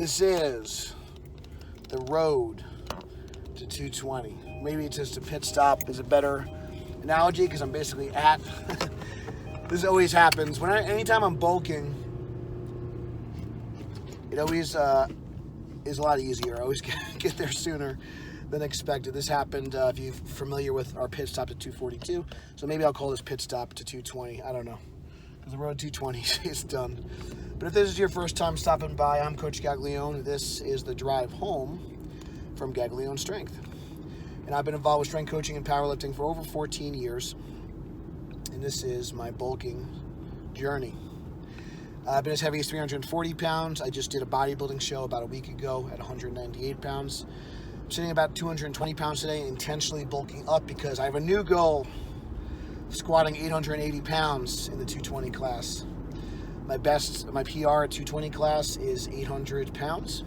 This is the road to 220. Maybe it's just a pit stop is a better analogy because I'm basically at. This always happens anytime I'm bulking. It always is a lot easier. I always get there sooner than expected. This happened if you're familiar with our pit stop to 242. So maybe I'll call this pit stop to 220. I don't know. Because the road 220 is done. But if this is your first time stopping by, I'm Coach Gaglione. This is the drive home from Gaglione Strength. And I've been involved with strength coaching and powerlifting for over 14 years. And this is my bulking journey. I've been as heavy as 340 pounds. I just did a bodybuilding show about a week ago at 198 pounds. I'm sitting about 220 pounds today, intentionally bulking up because I have a new goal of squatting 880 pounds in the 220 class. My PR at 220 class is 800 pounds.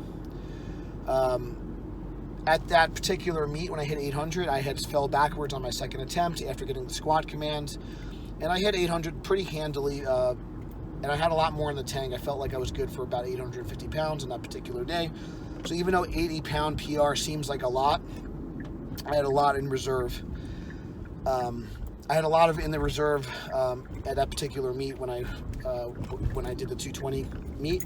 At that particular meet, when I hit 800, I had fell backwards on my second attempt after getting the squat command. And I hit 800 pretty handily, and I had a lot more in the tank. I felt like I was good for about 850 pounds on that particular day. So even though 80-pound PR seems like a lot, I had a lot in reserve. I had a lot in the reserve at that particular meet when I did the 220 meet.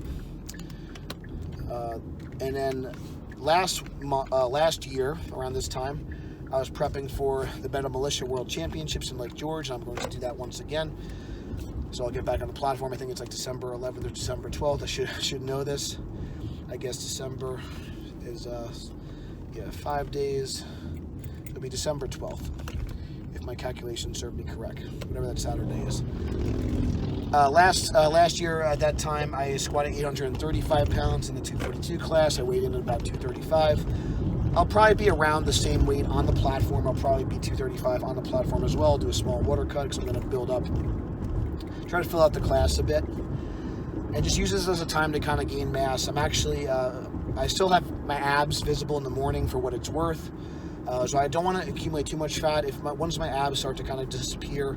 And then last year, around this time, I was prepping for the Better Militia World Championships in Lake George, and I'm going to do that once again. So I'll get back on the platform. I think it's like December 11th or December 12th. I should know this. I guess December is 5 days. It'll be December 12th, if my calculations serve me correct. Whatever that Saturday is. Last year at that time, I squatted 835 pounds in the 242 class. I weighed in at about 235. I'll probably be around the same weight on the platform. I'll probably be 235 on the platform as well. Do a small water cut because I'm going to build up, try to fill out the class a bit, and just use this as a time to kind of gain mass. I'm actually, I still have my abs visible in the morning for what it's worth. So I don't want to accumulate too much fat. Once my abs start to kind of disappear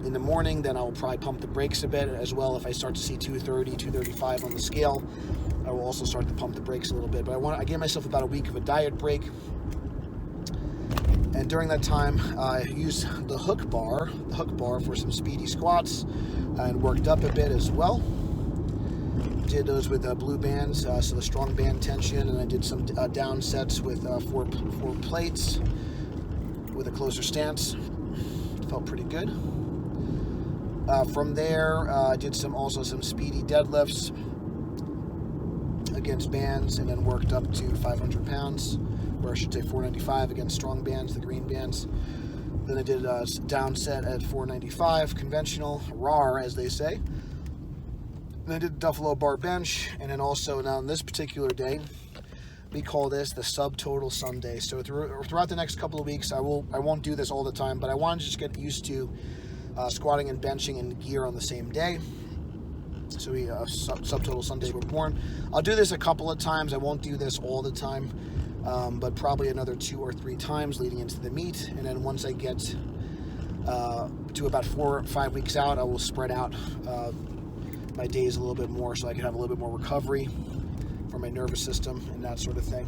in the morning, then I will probably pump the brakes a bit as well. If I start to see 230, 235 on the scale, I will also start to pump the brakes a little bit. But I gave myself about a week of a diet break. And during that time, I used the hook bar for some speedy squats and worked up a bit as well. Did those with blue bands, so the strong band tension, and I did some down sets with four plates with a closer stance. Felt pretty good. From there, I did also some speedy deadlifts against bands, and then worked up to 500 pounds, or I should say 495 against strong bands, the green bands. Then I did a down set at 495, conventional, raw as they say. And I did Buffalo bar bench, and then also now on this particular day, we call this the subtotal Sunday. So throughout the next couple of weeks, I won't do this all the time, but I want to just get used to squatting and benching in gear on the same day. So we subtotal Sundays were born. I'll do this a couple of times. I won't do this all the time, but probably another 2 or 3 times leading into the meet. And then once I get to about 4 or 5 weeks out, I will spread out my days a little bit more so I can have a little bit more recovery for my nervous system and that sort of thing.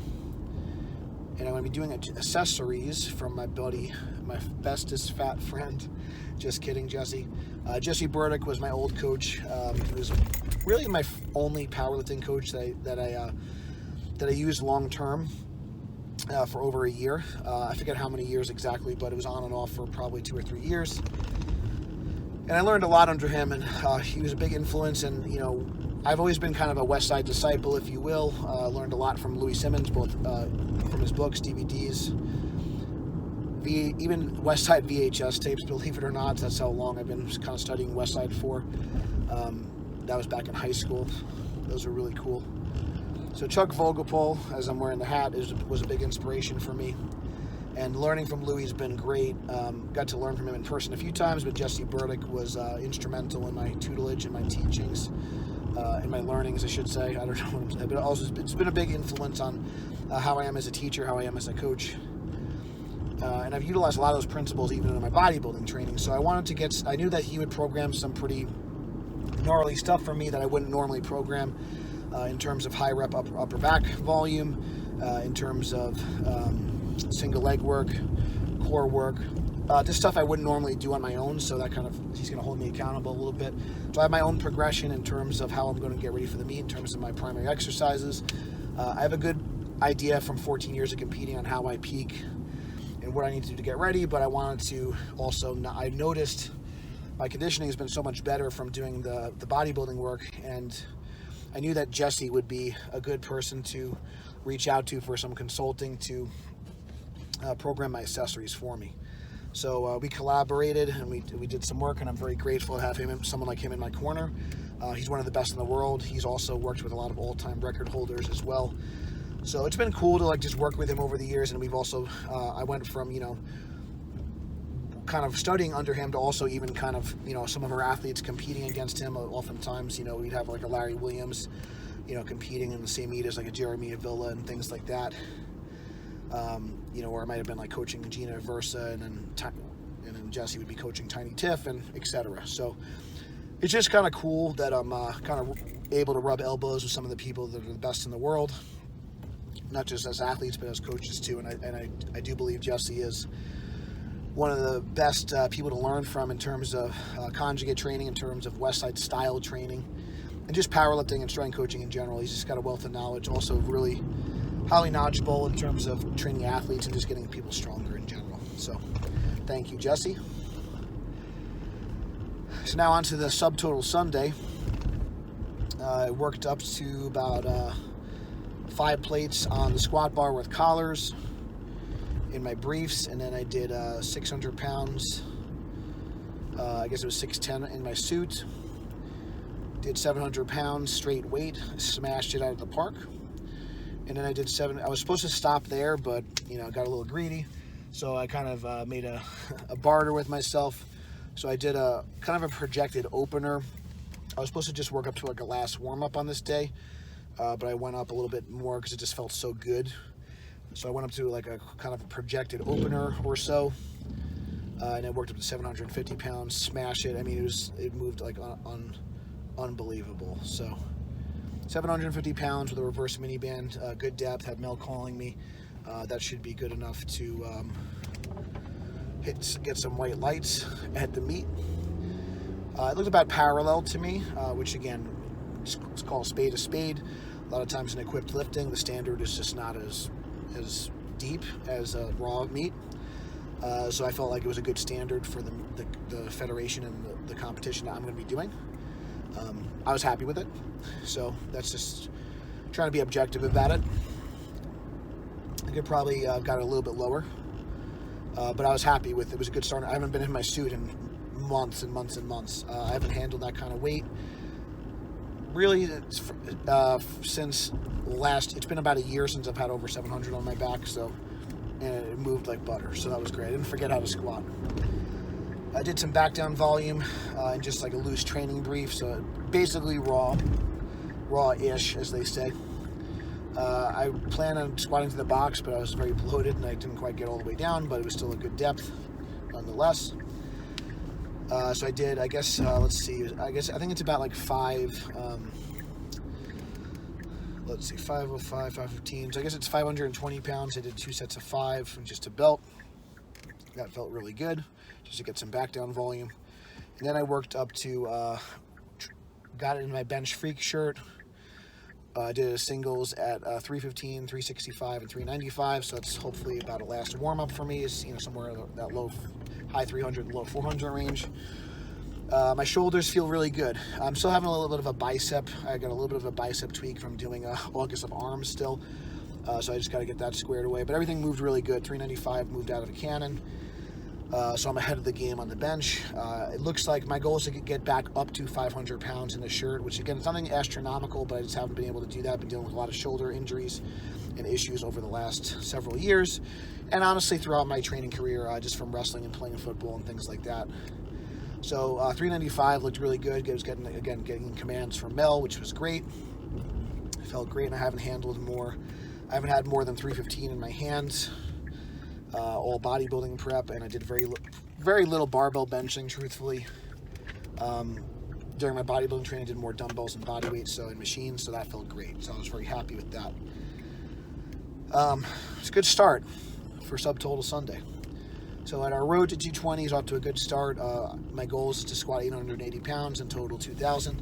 And I'm going to be doing accessories from my buddy, my bestest fat friend. Just kidding, Jesse. Jesse Burdick was my old coach. He was really my only powerlifting coach that I used long term for over a year. I forget how many years exactly, but it was on and off for probably 2 or 3 years. And I learned a lot under him, and he was a big influence. And I've always been kind of a West Side disciple, if you will. Learned a lot from Louis Simmons, both from his books, DVDs, even West Side VHS tapes, believe it or not. That's how long I've been kind of studying West Side for. That was back in high school. Those were really cool. So Chuck Vogelpohl, as I'm wearing the hat, was a big inspiration for me. And learning from Louis has been great. Got to learn from him in person a few times, but Jesse Burdick was instrumental in my tutelage and my teachings, in my learnings, I should say. I don't know what I'm saying, but also it's been a big influence on how I am as a teacher, how I am as a coach. And I've utilized a lot of those principles even in my bodybuilding training. So I knew that he would program some pretty gnarly stuff for me that I wouldn't normally program. in terms of high rep upper back volume, in terms of single leg work, core work. This stuff I wouldn't normally do on my own, so that kind of, he's going to hold me accountable a little bit. So I have my own progression in terms of how I'm going to get ready for the meet, in terms of my primary exercises. I have a good idea from 14 years of competing on how I peak and what I need to do to get ready, but I wanted to also, I noticed my conditioning has been so much better from doing the bodybuilding work, and I knew that Jesse would be a good person to reach out to for some consulting to program my accessories for me. So we collaborated and we did some work, and I'm very grateful to have someone like him in my corner. He's one of the best in the world. He's also worked with a lot of all-time record holders as well. So it's been cool to like just work with him over the years, and we've also, I went from, kind of studying under him to also even kind of, some of our athletes competing against him. Oftentimes, we'd have like a Larry Williams, competing in the same meet as like a Jeremy Avila and things like that. Or I might have been like coaching Gina Versa, and then Jesse would be coaching Tiny Tiff, and etc. So it's just kind of cool that I'm kind of able to rub elbows with some of the people that are the best in the world, not just as athletes but as coaches too. And I do believe Jesse is one of the best people to learn from in terms of conjugate training, in terms of Westside style training, and just powerlifting and strength coaching in general. He's just got a wealth of knowledge, also really highly knowledgeable in terms of training athletes and just getting people stronger in general. So thank you, Jesse. So now on to the subtotal Sunday. I worked up to about 5 plates on the squat bar with collars in my briefs, and then I did 600 pounds, I guess it was 610 in my suit. Did 700 pounds straight weight, smashed it out of the park. And then I did I was supposed to stop there, but got a little greedy, so I kind of made a barter with myself. So I did a kind of a projected opener. I was supposed to just work up to like a last warm-up on this day, but I went up a little bit more because it just felt so good. So I went up to like a kind of a projected opener or so, and I worked up to 750 pounds, smash it. I mean, it moved like unbelievable. So 750 pounds with a reverse mini band, good depth, had Mel calling me. That should be good enough to get some white lights at the meet. It looked about parallel to me, which again, it's called spade a spade. A lot of times in equipped lifting, the standard is just not as deep as a raw meet. So I felt like it was a good standard for the federation and the competition that I'm going to be doing. I was happy with it, so that's just trying to be objective about it. I could probably got it a little bit lower, but I was happy with it. It was a good start. I haven't been in my suit in months and months and months. I haven't handled that kind of weight really since it's been about a year since I've had over 700 on my back, so, and it moved like butter, so that was great. I didn't forget how to squat. I did some back down volume and just like a loose training brief, so basically raw-ish, as they say. I planned on squatting to the box, but I was very bloated and I didn't quite get all the way down, but it was still a good depth nonetheless. So I did, I guess, let's see, I think it's about like 505, 515, so I guess it's 520 pounds. I did 2 sets of 5 and just a belt. That felt really good, just to get some back down volume. And then I worked up to, got it in my bench freak shirt. I did a singles at 315, 365, and 395, so that's hopefully about a last warm-up for me, is somewhere in that high 300, low 400 range. My shoulders feel really good. I'm still having a little bit of a bicep. I got a little bit of a bicep tweak from doing August of arms still, so I just got to get that squared away. But everything moved really good. 395 moved out of a cannon, so I'm ahead of the game on the bench. It looks like my goal is to get back up to 500 pounds in the shirt, which again, it's nothing astronomical, but I just haven't been able to do that. I've been dealing with a lot of shoulder injuries and issues over the last several years, and honestly throughout my training career, just from wrestling and playing football and things like that. So 395 looked really good. I was getting commands from Mel, which was great. It felt great, and I haven't had more than 315 in my hands, all bodybuilding prep, and I did very little barbell benching, truthfully. during my bodybuilding training, I did more dumbbells and body weights, so in machines, so that felt great. So I was very happy with that. It's a good start for Subtotal Sunday. So at our road to 220 is off to a good start. My goal is to squat 880 pounds and total 2,000.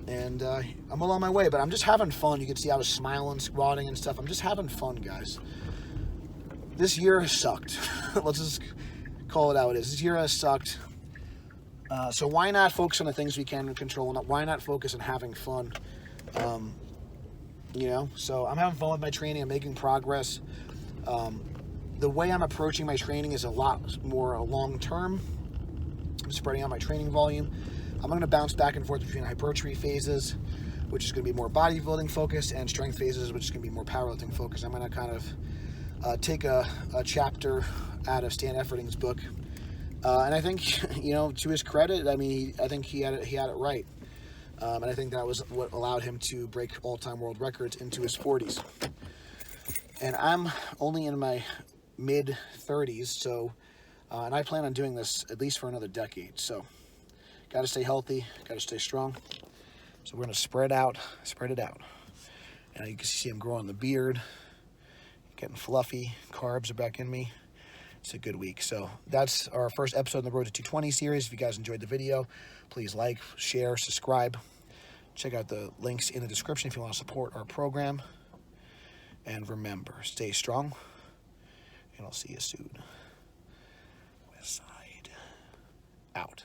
And I'm well on my way, but I'm just having fun. You can see I was smiling, squatting and stuff. I'm just having fun, guys. This year has sucked. Let's just call it how it is. This year has sucked. So why not focus on the things we can control? Why not focus on having fun? You know, so I'm having fun with my training. I'm making progress. The way I'm approaching my training is a lot more long-term. I'm spreading out my training volume. I'm going to bounce back and forth between hypertrophy phases, which is going to be more bodybuilding focused, and strength phases, which is going to be more powerlifting focused. I'm going to kind of take a chapter out of Stan Efferding's book. And I think, you know, to his credit, I mean, I think he had it right. And I think that was what allowed him to break all-time world records into his 40s. And I'm only in my mid-30s, so, and I plan on doing this at least for another decade. So, got to stay healthy, got to stay strong. So we're going to spread it out. And you can see I'm growing the beard, getting fluffy, carbs are back in me. It's a good week. So that's our first episode in the Road to 220 series. If you guys enjoyed the video, please like, share, subscribe. Check out the links in the description if you want to support our program. And remember, stay strong, and I'll see you soon. West Side out.